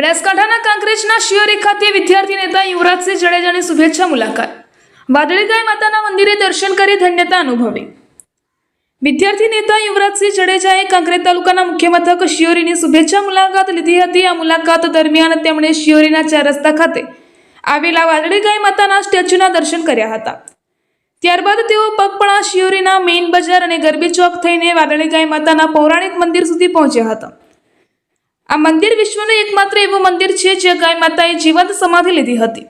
બનાસકાંઠાના કાંકરેજના શિયોરી ખાતે વિદ્યાર્થી નેતા યુવરાજસિંહ જાડેજાની શુભેચ્છા મુલાકાત. વાદળી ગાય માતાના મંદિરે દર્શન કરી ધન્યતા અનુભવી. વિદ્યાર્થી નેતા યુવરાજસિંહ જાડેજાએ કાંકરેજ તાલુકાના મુખ્ય મથક શિયોરીની શુભેચ્છા મુલાકાત લીધી હતી. આ મુલાકાત દરમિયાન તેમણે શિયોરીના 4 રસ્તા ખાતે આવેલા વાદળી ગાય માતાના સ્ટેચ્યુના દર્શન કર્યા હતા. ત્યારબાદ તેઓ પગપાળા શિયોરીના મેઇન બજાર અને ગરબી ચોક થઈને વાદળી ગાય માતાના પૌરાણિક મંદિર સુધી પહોંચ્યા હતા. આ મંદિર વિશ્વનું એકમાત્ર એવું મંદિર છે જ્યાં ગાય માતાએ જીવંત સમાધિ લીધી હતી.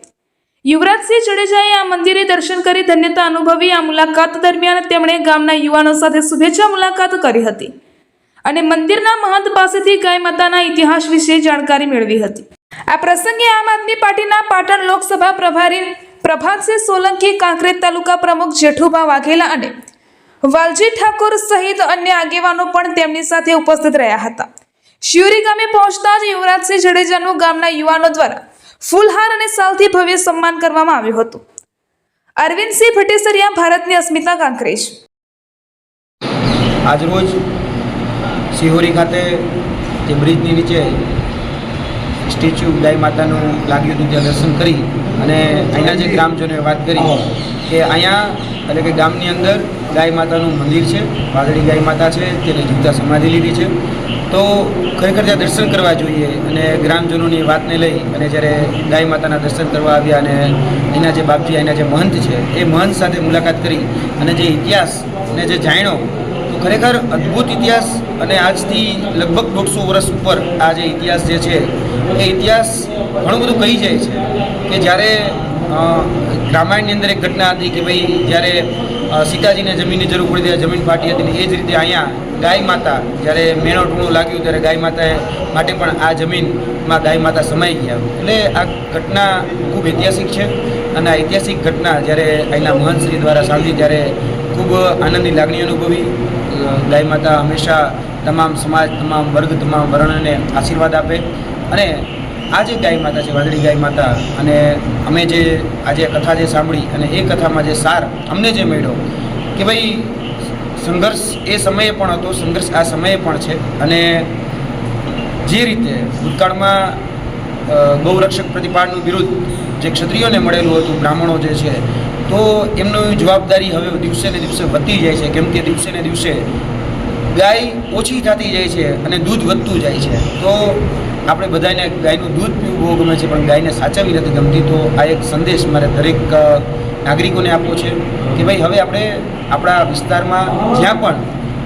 યુવરાજસિંહ જાડેજાએ આ મંદિરે દર્શન કરી ધન્યતા અનુભવી. આ મુલાકાત દરમિયાન તેમણે ગામના યુવાનો સાથે શુભેચ્છા મુલાકાત કરી હતી અને મંદિરના મહંત પાસેથી ગાય માતાના ઇતિહાસ વિશે જાણકારી મેળવી હતી. આ પ્રસંગે આમ આદમી પાર્ટીના પાટણ લોકસભા પ્રભારી પ્રભાતસિંહ સોલંકી, કાંકરેજ તાલુકા પ્રમુખ જેઠુભા વાઘેલા અને વાલજી ઠાકોર સહિત અન્ય આગેવાનો પણ તેમની સાથે ઉપસ્થિત રહ્યા હતા. શિયોરી ગામે પહોંચતા જ યુવરાજસિંહ જાડેજાનું ગામના યુવાનો દ્વારા ફૂલહાર અને શાલથી ભવ્ય સન્માન કરવામાં આવ્યું હતું. અરવિંદસિંહ ભટ્ટેસરિયા, ભારતની અસ્મિતા, કાંકરેજ. આજરોજ શિહોરી ખાતે જે બ્રિજની નીચે સ્ટેચ્યુ ગાય માતાનું લાગ્યું હતું ત્યાં દર્શન કરી અને અહીંના જે ગ્રામજનોએ વાત કરી કે અહીંયા એટલે કે ગામની અંદર ગાય માતાનું મંદિર છે, વાદળી ગાય માતા છે, તેને જીવતા સમાધિ લીધી છે. તો ખરેખર ત્યાં દર્શન કરવા જોઈએ અને ગ્રામજનોની વાતને લઈ અને જ્યારે ગાય માતાના દર્શન કરવા આવ્યા અને એના જે બાપજી, એના જે મહંત છે એ મહંત સાથે મુલાકાત કરી અને જે ઇતિહાસ અને જે જાણ્યો તો ખરેખર અદ્ભુત ઇતિહાસ અને આજથી લગભગ 150 વર્ષ ઉપર આ જે ઇતિહાસ જે છે એ ઇતિહાસ ઘણું બધું કહી જાય છે કે જ્યારે રામાયણની અંદર એક ઘટના હતી કે ભાઈ જ્યારે સીતાજીને જમીનની જરૂર પડી ત્યારે જમીન ફાટી હતી. એ જ રીતે અહીંયા ગાય માતા જ્યારે મેણો ટૂણું લાગ્યું ત્યારે ગાય માતાએ માટે પણ આ જમીનમાં ગાય માતા સમાઈ ગયા. એટલે આ ઘટના ખૂબ ઐતિહાસિક છે અને આ ઐતિહાસિક ઘટના જ્યારે અહીંના મહંતશ્રી દ્વારા સાંભળી ત્યારે ખૂબ આનંદની લાગણી અનુભવી. ગાય માતા હંમેશા તમામ સમાજ, તમામ વર્ગ, તમામ વર્ણને આશીર્વાદ આપે અને આ જે ગાય માતા છે, વાદળી ગાય માતા, અને અમે જે આજે કથા જે સાંભળી અને એ કથામાં જે સાર અમને જે મળ્યો કે ભાઈ સંઘર્ષ એ સમયે પણ હતો, સંઘર્ષ આ સમયે પણ છે અને જે રીતે ભૂતકાળમાં ગૌરક્ષક પ્રતિપાળનું બિરુદ જે ક્ષત્રિયોને મળેલું હતું, બ્રાહ્મણો જે છે, તો એમની જવાબદારી હવે દિવસે ને દિવસે વધતી જાય છે. કેમ કે દિવસે ને દિવસે ગાય ઓછી થતી જાય છે અને દૂધ વધતું જાય છે. તો આપણે બધાને ગાયનું દૂધ પીવું બહુ ગમે છે પણ ગાયને સાચવવી નથી ગમતી. તો આ એક સંદેશ મારે દરેક નાગરિકોને આપવો છે કે ભાઈ હવે આપણે આપણા વિસ્તારમાં જ્યાં પણ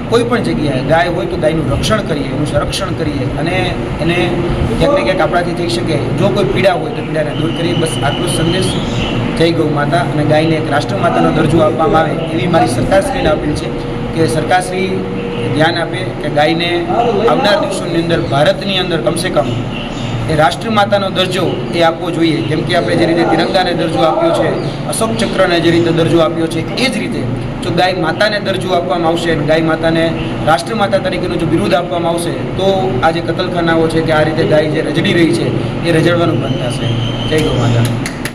કોઈ પણ જગ્યાએ ગાય હોય તો ગાયનું રક્ષણ કરીએ, એનું સંરક્ષણ કરીએ અને એને ક્યાંક ને ક્યાંક આપણાથી થઈ શકે જો કોઈ પીડા હોય તો પીડાને દૂર કરીએ. બસ આટલો સંદેશ. જય ગૌ માતા. અને ગાયને એક રાષ્ટ્રમાતાનો દરજ્જો આપવામાં આવે એવી મારી સરકારશ્રીને અપીલ છે કે સરકારશ્રી ધ્યાન આપે કે ગાયને આવનાર દિવસોની અંદર ભારતની અંદર કમસે કમ એ રાષ્ટ્રમાતાનો દરજ્જો એ આપવો જોઈએ. કેમ કે આપણે જે રીતે તિરંગાને દરજ્જો આપ્યો છે, અશોક ચક્રને જે રીતે દરજ્જો આપ્યો છે, એ જ રીતે જો ગાય માતાને દરજ્જો આપવામાં આવશે અને ગાય માતાને રાષ્ટ્રમાતા તરીકેનું જો બિરુદ આપવામાં આવશે તો આ જે કતલખાનાઓ છે કે આ રીતે ગાય જે રજડી રહી છે એ રજડવાનું બંધ થશે. જય ગૌ માતા.